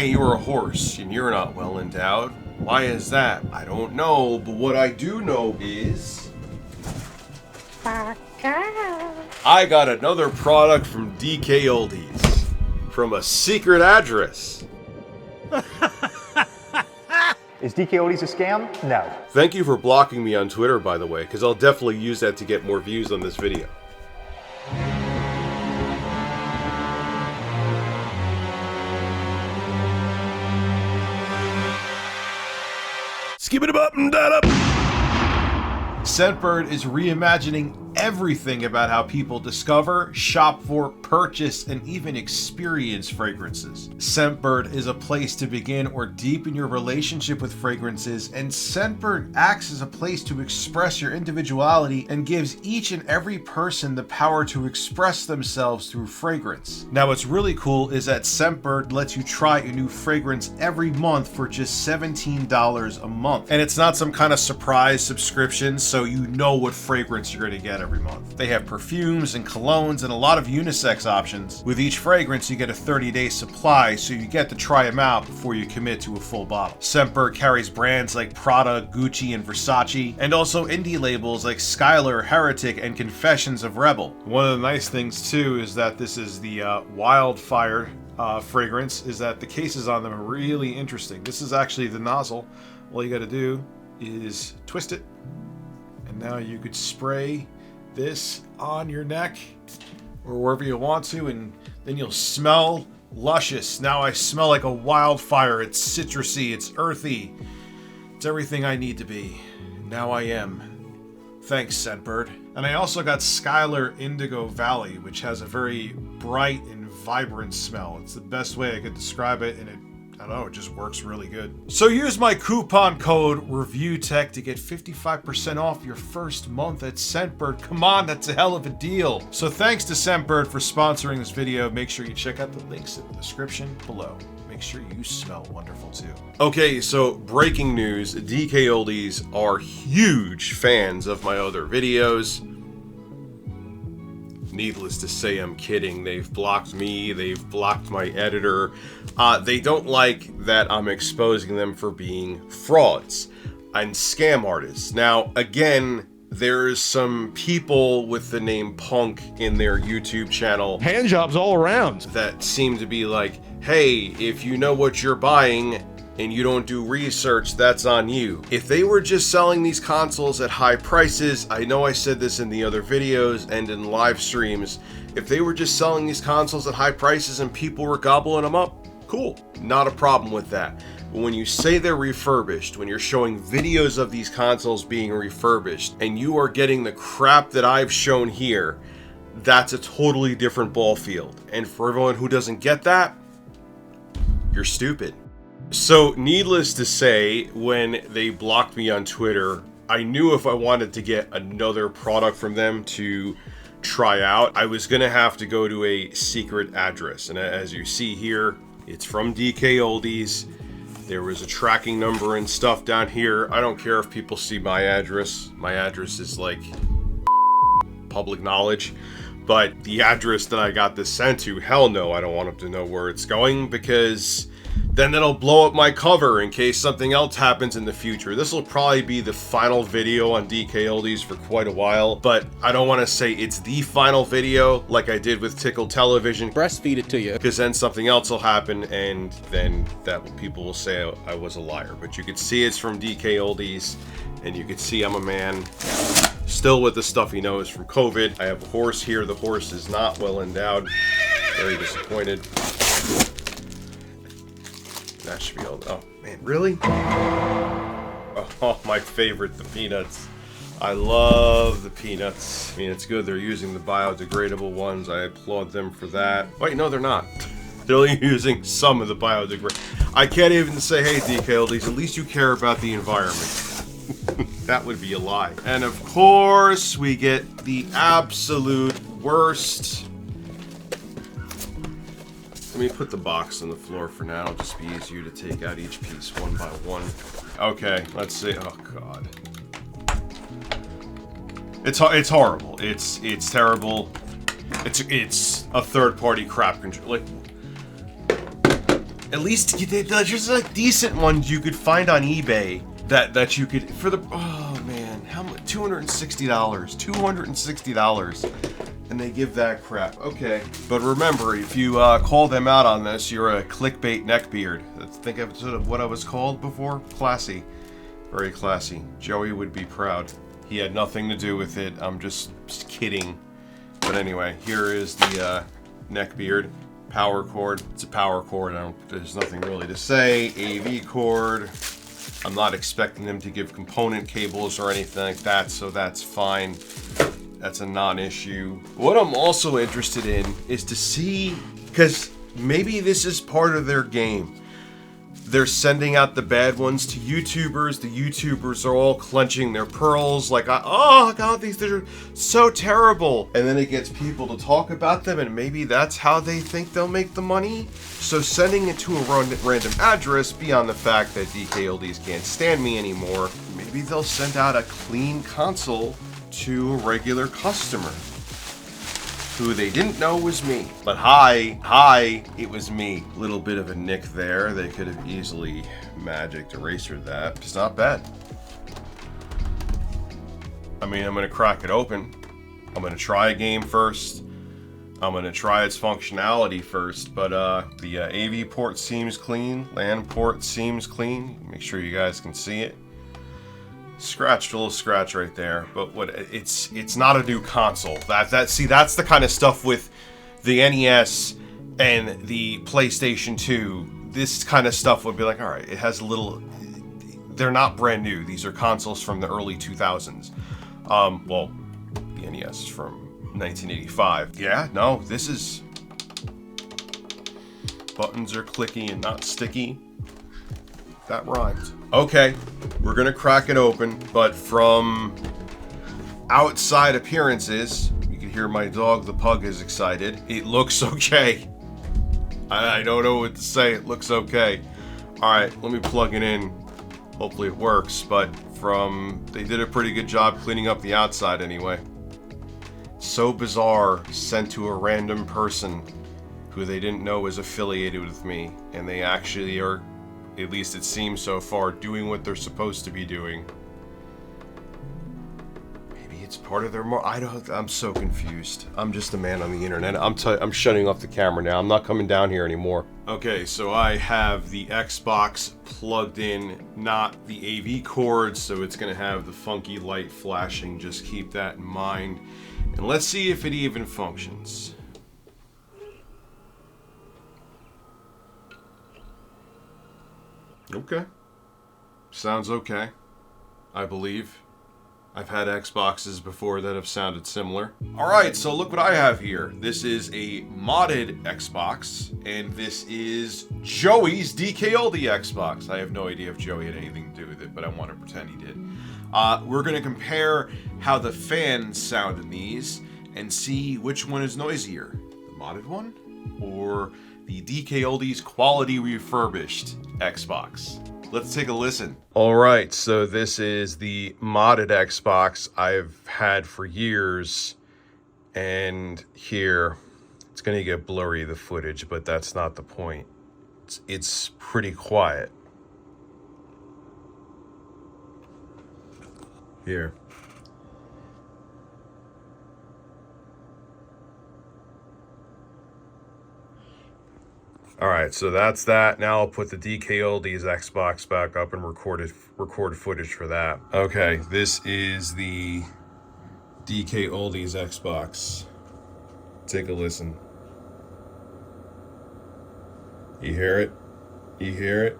hey, you're a horse and you're not well endowed. Why is that? I don't know, but what I do know is I got another product from DKOldies from a secret address. Is DKOldies a scam? No. Thank you for blocking me on Twitter, by the way, because I'll definitely use that to get more views on this video. Skip it up and that up. Scentbird is reimagining everything about how people discover, shop for, purchase, and even experience fragrances. Scentbird is a place to begin or deepen your relationship with fragrances, and Scentbird acts as a place to express your individuality and gives each and every person the power to express themselves through fragrance. Now, what's really cool is that Scentbird lets you try a new fragrance every month for just $17 a month. And it's not some kind of surprise subscription, so you know what fragrance you're going to get every month. They have perfumes and colognes and a lot of unisex options. With each fragrance, you get a 30-day supply, so you get to try them out before you commit to a full bottle. Scentbird carries brands like Prada, Gucci, and Versace, and also indie labels like Skylar, Heretic, and Confessions of Rebel. One of the nice things too is that this is the Wildfire fragrance, is that the cases on them are really interesting. This is actually the nozzle. All you got to do is twist it, and now you could spray this on your neck or wherever you want to, and then you'll smell luscious. Now I smell like a wildfire. It's citrusy, it's earthy, it's everything I need to be. Now I am. Thanks, Scentbird. And I also got Skylar Indigo Valley, which has a very bright and vibrant smell. It's the best way I could describe it, and I don't know, it just works really good. So use my coupon code ReviewTech to get 55% off your first month at Scentbird. Come on, that's a hell of a deal. So thanks to Scentbird for sponsoring this video. Make sure you check out the links in the description below. Make sure you smell wonderful too. Okay, so breaking news, DKOldies are huge fans of my other videos. Needless to say, I'm kidding. They've blocked me, they've blocked my editor. They don't like that I'm exposing them for being frauds and scam artists. Now, again, there's some people with the name Punk in their YouTube channel. Handjobs all around. That seem to be like, hey, if you know what you're buying and you don't do research, that's on you. If they were just selling these consoles at high prices, I know I said this in the other videos and in live streams, if they were just selling these consoles at high prices and people were gobbling them up, cool, not a problem with that. But when you say they're refurbished, when you're showing videos of these consoles being refurbished, and you are getting the crap that I've shown here, that's a totally different ball field. And for everyone who doesn't get that, you're stupid. So, needless to say, when they blocked me on Twitter, I knew if I wanted to get another product from them to try out, I was going to have to go to a secret address. And as you see here, it's from DKOldies. There was a tracking number and stuff down here. I don't care if people see my address. My address is like public knowledge. But the address that I got this sent to, hell no, I don't want them to know where it's going, because then that'll blow up my cover in case something else happens in the future. This will probably be the final video on DKOldies for quite a while, but I don't want to say it's the final video like I did with Tickle Television. Breastfeed it to you. Because then something else will happen, and then people will say I was a liar. But you can see it's from DKOldies, and you can see I'm a man. Still with the stuffy nose from COVID. I have a horse here. The horse is not well endowed. Very disappointed. That should be all. Oh, man, really? Oh, my favorite, the peanuts. I love the peanuts. I mean, it's good they're using the biodegradable ones. I applaud them for that. Wait, no, they're not. They're only using some of the biodegradable. I can't even say, hey, DKOldies, at least you care about the environment. That would be a lie. And of course, we get the absolute worst. Let me put the box on the floor for now. It'll just be easier to take out each piece one by one. Okay, let's see. Oh god, it's horrible. It's terrible. It's a third-party crap control. Like, At least there's like decent ones you could find on eBay that you could for the oh man, how much? $260, $260, and they give that crap. Okay, but remember, if you call them out on this, you're a clickbait neckbeard. Think of what I was called before. Classy, very classy. Joey would be proud. He had nothing to do with it. I'm just kidding. But anyway, here is the neckbeard. Power cord. It's a power cord. There's nothing really to say. AV cord. I'm not expecting them to give component cables or anything like that, so that's fine. That's a non-issue. What I'm also interested in is to see, because maybe this is part of their game. They're sending out the bad ones to YouTubers. The YouTubers are all clenching their pearls like, oh god, these are so terrible. And then it gets people to talk about them, and maybe that's how they think they'll make the money. So sending it to a random address, beyond the fact that DKOldies can't stand me anymore, maybe they'll send out a clean console to a regular customer who they didn't know was me. But hi, it was me. Little bit of a nick there. They could have easily magic erasered that. It's not bad. I mean, I'm gonna crack it open. I'm gonna try a game first. I'm gonna try its functionality first, but the AV port seems clean. LAN port seems clean. Make sure you guys can see it. Scratched, a little scratch right there, but what it's not a new console. See, that's the kind of stuff with the NES and the PlayStation 2. This kind of stuff would be like, all right, it has a little. They're not brand new. These are consoles from the early 2000s. Well, the NES is from 1985. Yeah, no, this is. Buttons are clicky and not sticky. That rhymes. Okay, we're gonna crack it open, but from outside appearances, you can hear my dog, the pug, is excited. It looks okay. I don't know what to say. It looks okay. Alright, let me plug it in. Hopefully it works, but they did a pretty good job cleaning up the outside anyway. So bizarre, sent to a random person who they didn't know was affiliated with me, and they actually are, at least it seems so far, doing what they're supposed to be doing. Maybe it's part of their I'm so confused. I'm just a man on the internet. I'm shutting off the camera now. I'm not coming down here anymore. Okay, so I have the Xbox plugged in, not the AV cord, so it's gonna have the funky light flashing. Just keep that in mind. And let's see if it even functions. Okay. Sounds okay, I believe. I've had Xboxes before that have sounded similar. Alright, so look what I have here. This is a modded Xbox, and this is Joey's DKOldie Xbox. I have no idea if Joey had anything to do with it, but I want to pretend he did. We're going to compare how the fans sound in these and see which one is noisier. The modded one or the DKOldies quality refurbished Xbox? Let's take a listen. All right, so this is the modded Xbox I've had for years, and here it's gonna get blurry, the footage, but that's not the point. It's pretty quiet. Here. Alright, so that's that. Now I'll put the DKOldies Xbox back up and record footage for that. Okay, this is the DKOldies Xbox. Take a listen. You hear it? You hear it?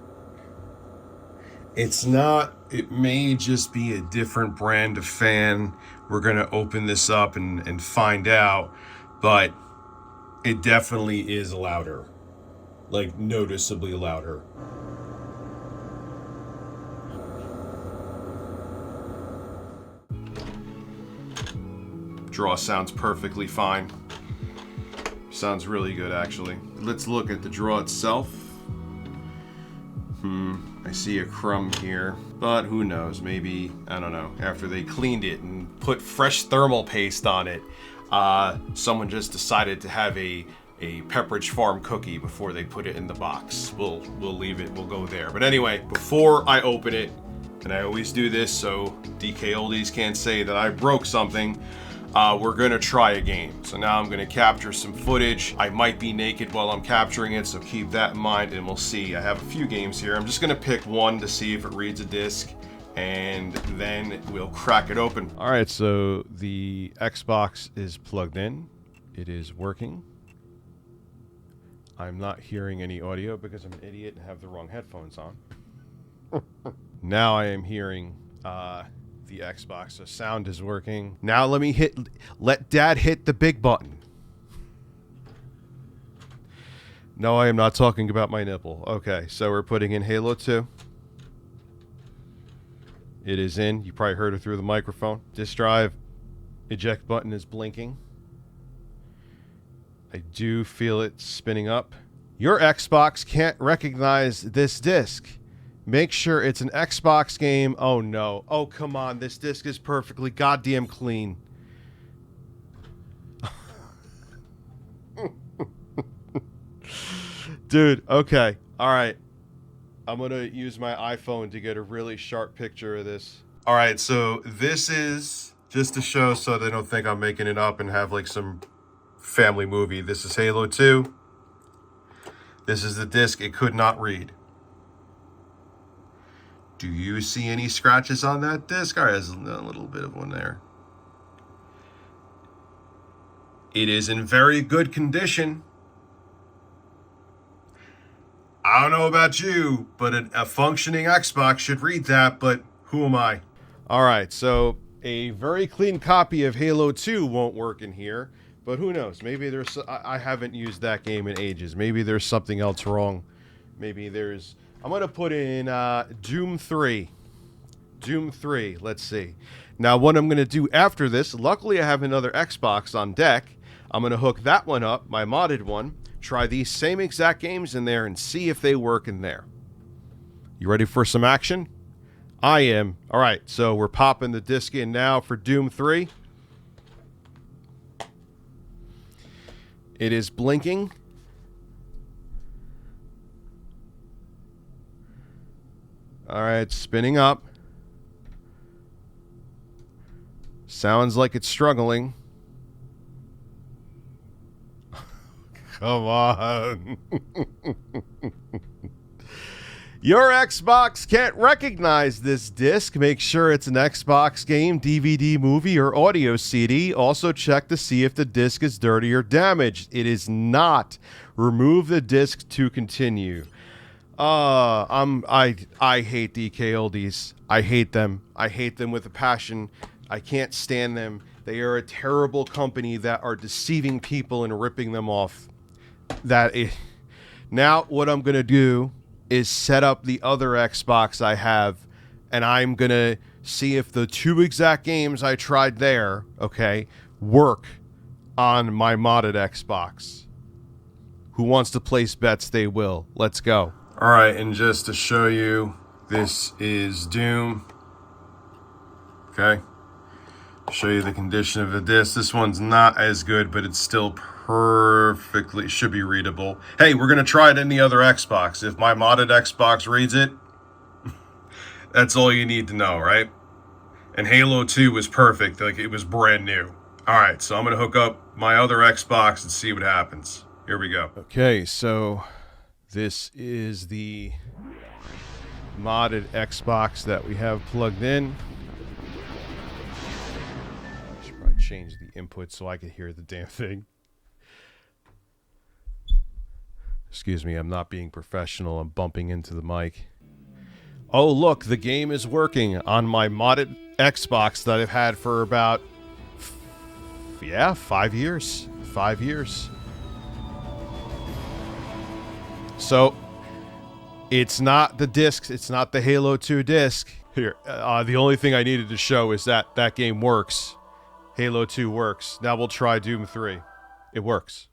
It's not, it may just be a different brand of fan. We're gonna open this up and find out, but it definitely is louder. Like, noticeably louder. Draw sounds perfectly fine. Sounds really good, actually. Let's look at the draw itself. I see a crumb here, but who knows? Maybe, I don't know, after they cleaned it and put fresh thermal paste on it, someone just decided to have a a Pepperidge Farm cookie before they put it in the box. We'll leave it. We'll go there. But anyway, before I open it, and I always do this so DKOldies can't say that I broke something, we're gonna try a game. So now I'm gonna capture some footage. I might be naked while I'm capturing it, so keep that in mind and we'll see. I have a few games here. I'm just gonna pick one to see if it reads a disc, and then we'll crack it open. All right, so the Xbox is plugged in. It is working. I'm not hearing any audio because I'm an idiot and have the wrong headphones on. Now I am hearing the Xbox. So sound is working. Now let Dad hit the big button. No, I am not talking about my nipple. Okay, so we're putting in Halo 2. It is in. You probably heard it through the microphone. Disk drive eject button is blinking. I do feel it spinning up. Your Xbox can't recognize this disc. Make sure it's an Xbox game. Oh no. Oh, come on. This disc is perfectly goddamn clean. Dude, okay. All right. I'm going to use my iPhone to get a really sharp picture of this. All right, so this is just to show so they don't think I'm making it up and have like some family movie. This is Halo 2. This is the disc it could not read. Do you see any scratches on that disc? All right, there's a little bit of one there. It is in very good condition. I don't know about you, but a functioning Xbox should read that, but who am I? All right, so a very clean copy of Halo 2 won't work in here, but who knows? Maybe there's... I haven't used that game in ages. Maybe there's something else wrong. Maybe there's... I'm going to put in Doom 3. Doom 3, let's see. Now, what I'm going to do after this, luckily I have another Xbox on deck. I'm going to hook that one up, my modded one, try these same exact games in there and see if they work in there. You ready for some action? I am. All right, so we're popping the disc in now for Doom 3. It is blinking. All right, spinning up. Sounds like it's struggling. Come on. Your Xbox can't recognize this disc. Make sure it's an Xbox game, DVD, movie, or audio CD. Also check to see if the disc is dirty or damaged. It is not. Remove the disc to continue. I hate DKOldies. I hate them. I hate them with a passion. I can't stand them. They are a terrible company that are deceiving people and ripping them off. Now what I'm going to do is set up the other Xbox I have, and I'm going to see if the two exact games I tried there, okay, work on my modded Xbox. Who wants to place bets? They will. Let's go. All right, and just to show you, this is Doom. Okay. Show you the condition of the disc. This one's not as good, but it's still perfectly, should be readable. Hey, we're going to try it in the other Xbox. If my modded Xbox reads it, that's all you need to know, right? And Halo 2 was perfect. Like, it was brand new. All right, so I'm going to hook up my other Xbox and see what happens. Here we go. Okay, so this is the modded Xbox that we have plugged in. Should probably change the input so I can hear the damn thing. Excuse me, I'm not being professional. I'm bumping into the mic. Oh, look, the game is working on my modded Xbox that I've had for about, 5 years. 5 years. So, it's not the discs. It's not the Halo 2 disc. Here, the only thing I needed to show is that that game works. Halo 2 works. Now we'll try Doom 3. It works.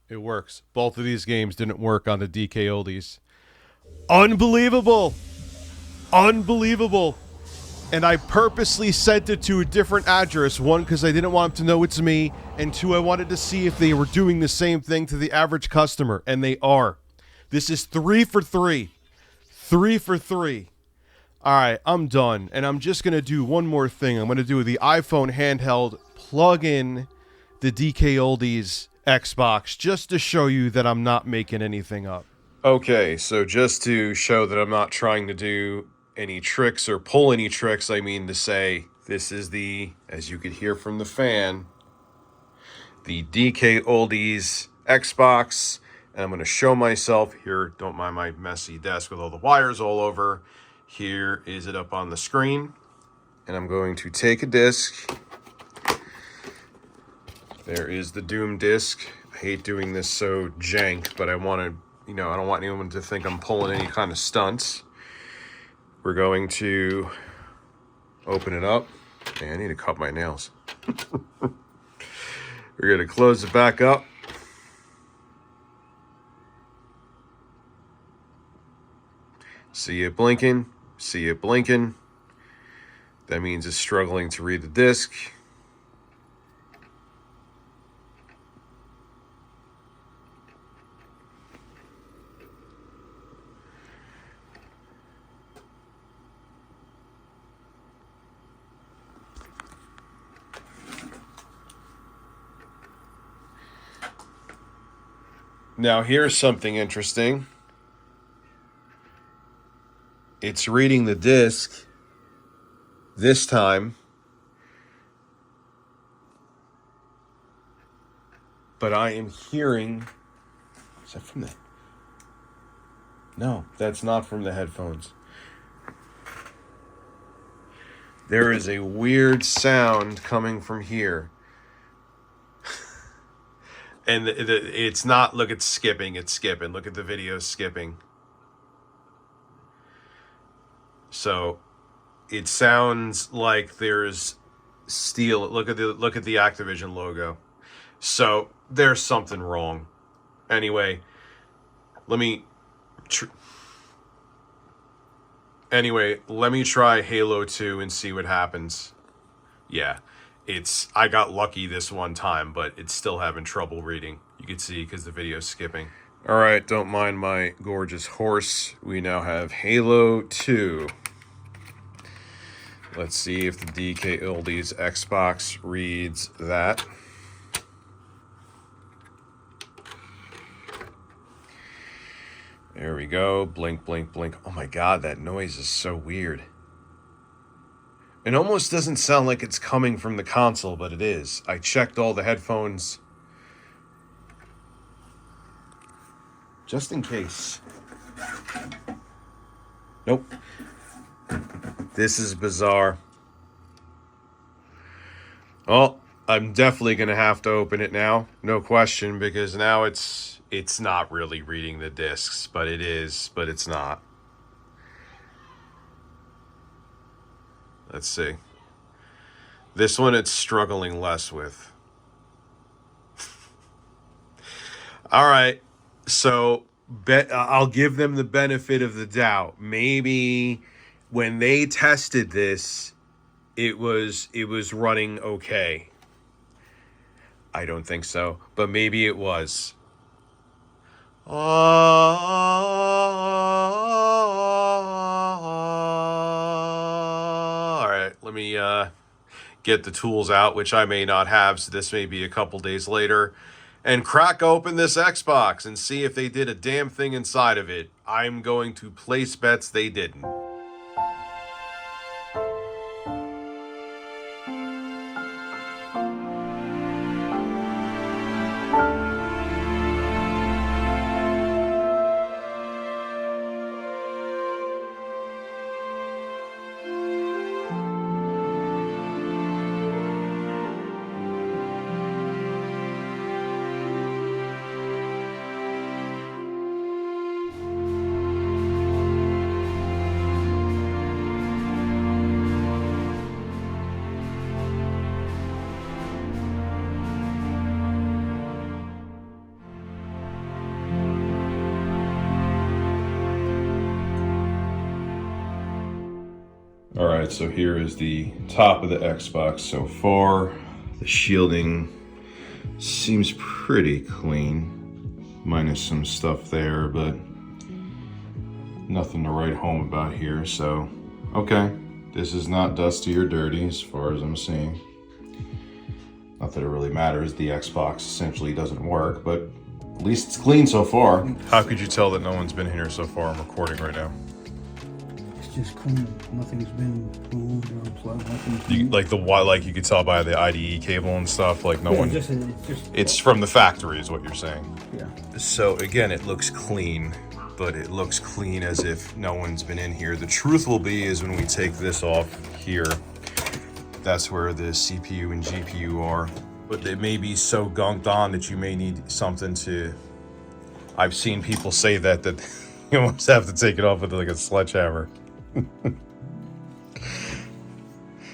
It works. Both of these games didn't work on the DKOldies. Unbelievable! Unbelievable! And I purposely sent it to a different address. One, because I didn't want them to know it's me. And two, I wanted to see if they were doing the same thing to the average customer. And they are. This is 3 for 3. 3 for 3. All right, I'm done. And I'm just going to do one more thing. I'm going to do the iPhone handheld, plug in the DKOldies Xbox, just to show you that I'm not making anything up. Okay, so just to show that I'm not trying to do any tricks or pull any tricks, I mean to say, this is the, as you could hear from the fan, the DKOldies Xbox, and I'm going to show myself here. Don't mind my messy desk with all the wires all over. Here is it up on the screen, and I'm going to take a disc. There is the Doom disc. I hate doing this so jank, but I want to, I don't want anyone to think I'm pulling any kind of stunts. We're going to open it up. Man, I need to cut my nails. We're going to close it back up. See it blinking. See it blinking. That means it's struggling to read the disc. Now here's something interesting. It's reading the disc this time, but I am hearing, is that from the, no, that's not from the headphones. There is a weird sound coming from here. And it's not, look, it's skipping. Look at the video skipping. So it sounds like there's steel. Look at the Activision logo. So there's something wrong. Anyway, let me try Halo 2 and see what happens. Yeah. I got lucky this one time, but it's still having trouble reading. You can see because the video's skipping. All right, don't mind my gorgeous horse. We now have Halo 2. Let's see if the DKOldies Xbox reads that. There we go. Blink, blink, blink. Oh my God, that noise is so weird. It almost doesn't sound like it's coming from the console, but it is. I checked all the headphones just in case. Nope. This is bizarre. Oh, I'm definitely going to have to open it now. No question, because now it's not really reading the discs, but it is, but it's not. Let's see. This one it's struggling less with. All right. So I'll give them the benefit of the doubt. Maybe when they tested this, it was running okay. I don't think so, but maybe it was. Let me get the tools out, which I may not have, so this may be a couple days later, and crack open this Xbox and see if they did a damn thing inside of it. I'm going to place bets they didn't. Alright, so here is the top of the Xbox so far. The shielding seems pretty clean, minus some stuff there, but nothing to write home about here. So, okay, this is not dusty or dirty as far as I'm seeing. Not that it really matters, the Xbox essentially doesn't work, but at least it's clean so far. How could you tell that no one's been here so far? I'm recording right now. It's just clean. Nothing's been moved or unplugged. Nothing's Like you could tell by the IDE cable and stuff. Like no one. It's from the factory, is what you're saying. Yeah. So again, it looks clean, but it looks clean as if no one's been in here. The truth will be is when we take this off here, that's where the CPU and GPU are. But they may be so gunked on that you may need something to. I've seen people say that you almost have to take it off with like a sledgehammer.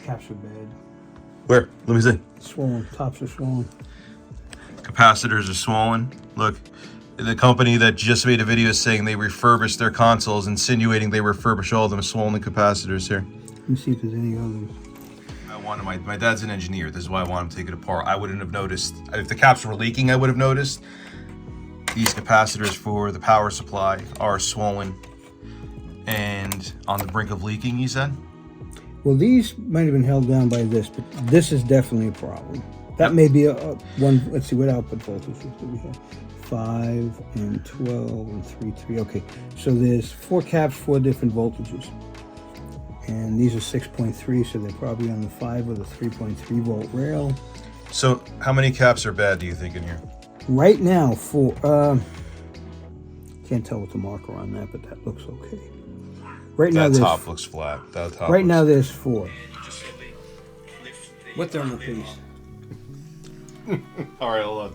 Caps are bad. Where? Let me see. Swollen. Tops are swollen. Capacitors are swollen. Look, the company that just made a video saying they refurbished their consoles, insinuating they refurbish all of them swollen capacitors here. Let me see if there's any others. My dad's an engineer. This is why I want him to take it apart. I wouldn't have noticed. If the caps were leaking, I would have noticed. These capacitors for the power supply are swollen and on the brink of leaking, you said? Well, these might have been held down by this, but this is definitely a problem. That may be a one. Let's see, what output voltages do we have? 5 and 12 and 3. Okay, so there's 4 caps, 4 different voltages. And these are 6.3, so they're probably on the 5 or the 3.3 volt rail. So how many caps are bad, do you think, in here? Right now, can't tell with the marker on that, but that looks okay. Right now, that top looks flat. Now there's 4. What thermal paste? All right, hold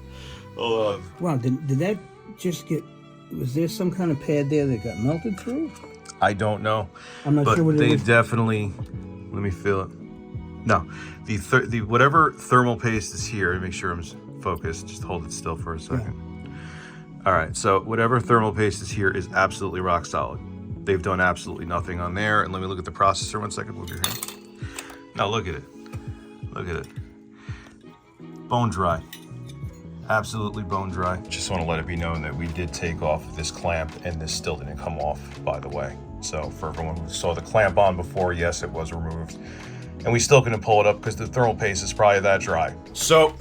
on. Wow, did that just get? Was there some kind of pad there that got melted through? I don't know. I'm not sure what it was. They definitely. Let me feel it. No, the whatever thermal paste is here. Make sure I'm focused. Just hold it still for a second. Yeah. All right. So whatever thermal paste is here is absolutely rock solid. They've done absolutely nothing on there. And let me look at the processor 1 second. Move your hand. Now look at it. Look at it. Bone dry. Absolutely bone dry. Just want to let it be known that we did take off this clamp and this still didn't come off, by the way. So for everyone who saw the clamp on before, yes, it was removed. And we still couldn't pull it up because the thermal paste is probably that dry. So,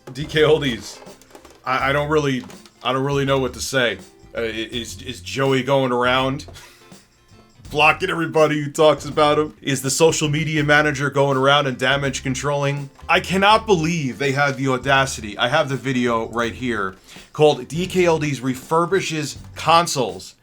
DKOldies, I don't really know what to say. Is Joey going around blocking everybody who talks about him? Is the social media manager going around and damage controlling? I cannot believe they had the audacity. I have the video right here called DKOldies Refurbishes Consoles,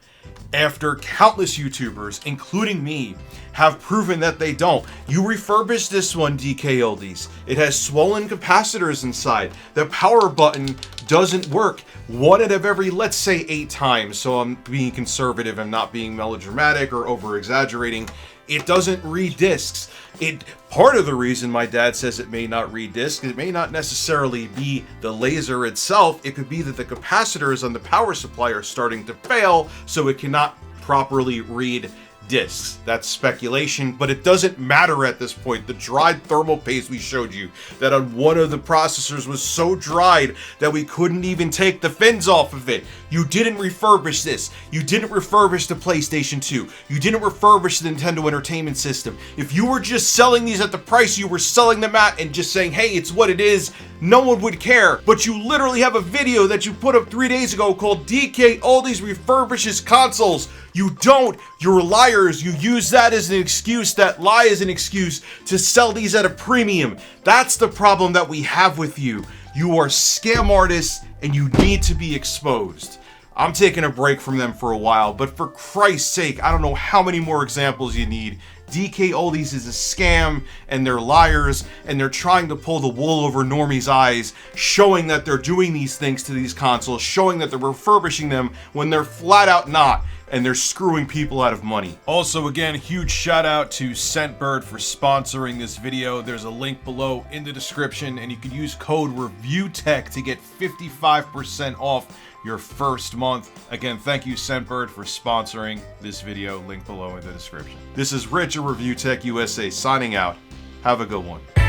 after countless YouTubers, including me, have proven that they don't. You refurbish this one, DKOldies. It has swollen capacitors inside. The power button doesn't work 1 out of every, let's say, 8 times. So I'm being conservative, I'm not being melodramatic or over-exaggerating. It doesn't read discs. Part of the reason my dad says it may not read discs, it may not necessarily be the laser itself. It could be that the capacitors on the power supply are starting to fail, so it cannot properly read discs. That's speculation, but it doesn't matter at this point. The dried thermal paste we showed you, that on one of the processors was so dried that we couldn't even take the fins off of it. You didn't refurbish this. You didn't refurbish the PlayStation 2. You didn't refurbish the Nintendo Entertainment System. If you were just selling these at the price you were selling them at and just saying, hey, it's what it is, no one would care. But you literally have a video that you put up 3 days ago called DKOldies Refurbishes Consoles. You don't. You're liars. You use that as an excuse, that lie as an excuse to sell these at a premium. That's the problem that we have with you. You are scam artists and you need to be exposed. I'm taking a break from them for a while, but for Christ's sake, I don't know how many more examples you need. DKOldies is a scam, and they're liars, and they're trying to pull the wool over normies' eyes, showing that they're doing these things to these consoles, showing that they're refurbishing them when they're flat out not. and they're screwing people out of money. Also, again, huge shout out to Scentbird for sponsoring this video. There's a link below in the description, and you can use code ReviewTech to get 55% off your first month. Again, thank you Scentbird for sponsoring this video. Link below in the description. This is Rich at ReviewTech USA signing out. Have a good one.